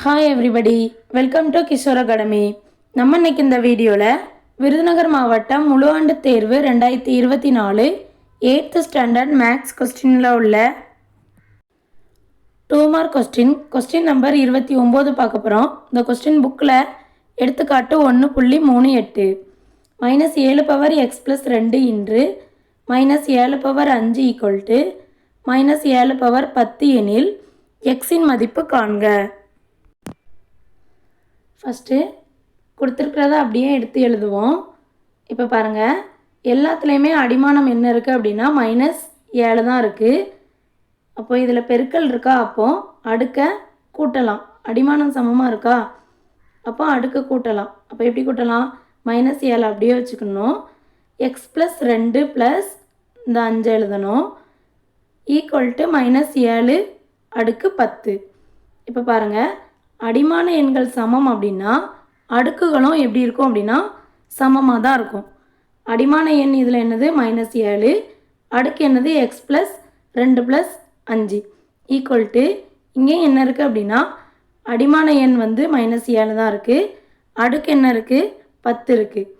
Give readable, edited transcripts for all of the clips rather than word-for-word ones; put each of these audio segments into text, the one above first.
Hi everybody, welcome to Kishore academy. நம்ம இன்னைக்கு இந்த வீடியோவில் விருதுநகர் மாவட்டம் முழு ஆண்டு தேர்வு 2024 8th ஸ்டாண்டர்ட் மேக்ஸ் கொஸ்டினில் உள்ள 2 மார்க் கொஸ்டின் நம்பர் 29 பார்க்க போகிறோம். இந்த கொஸ்டின் புக்கில் எடுத்துக்காட்டு 1.38 -7 பவர் x + 2 இன்று -7 பவர் 5 -7 பவர் 10 எனில் எக்ஸின் மதிப்பு காண்க. ஃபஸ்ட்டு கொடுத்துருக்கிறத அப்படியே எடுத்து எழுதுவோம். இப்போ பாருங்கள், எல்லாத்துலேயுமே அடிமானம் என்ன இருக்குது அப்படின்னா -7 தான் இருக்குது. அப்போது இதில் பெருக்கல் இருக்கா, அப்போது அடுக்க கூட்டலாம். அடிமானம் சமமாக இருக்கா, அப்போ அடுக்க கூட்டலாம். அப்போ எப்படி கூட்டலாம்? -7 அப்படியே வச்சுக்கணும். x + 2 + இந்த 5 எழுதணும் =-7 அடுக்கு 10. இப்போ பாருங்கள், அடிமான எண்கள் சமம் அப்படின்னா அடுக்குகளும் எப்படி இருக்கும் அப்படின்னா சமமாக தான் இருக்கும். அடிமான எண் இதில் என்னது -7, அடுக்கு என்னது x + 2 + 5 = இங்கே என்ன இருக்குது அப்படின்னா அடிமான எண் வந்து -7 தான் இருக்குது, அடுக்கு என்ன இருக்குது 10 இருக்குது.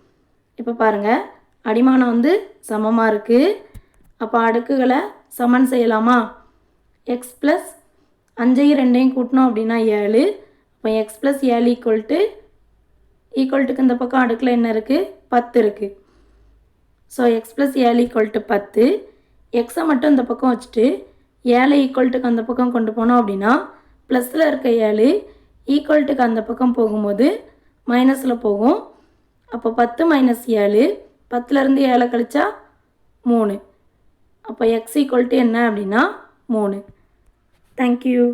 இப்போ பாருங்கள், அடிமானம் வந்து சமமாக இருக்குது. அப்போ அடுக்குகளை சமன் செய்யலாமா? x + 5ஐயும் 2ஐயும் கூட்டினோம் அப்படின்னா 7. இப்போ x + 7 ஈக்குவல்ட்டுக்கு இந்த பக்கம் அடுக்கில் என்ன இருக்குது 10 இருக்குது. So x + 7 = 10. எக்ஸை மட்டும் இந்த பக்கம் வச்சுட்டு 7 ஈக்குவல்ட்டுக்கு அந்த பக்கம் கொண்டு போனோம் அப்படின்னா ப்ளஸில் இருக்க 7 ஈக்குவல்ட்டுக்கு அந்த பக்கம் போகும்போது மைனஸில் போகும். அப்போ 10 - 7, 10லேருந்து 7 கழிச்சா 3. அப்போ x = என்ன அப்படின்னா 3. தேங்க்யூ.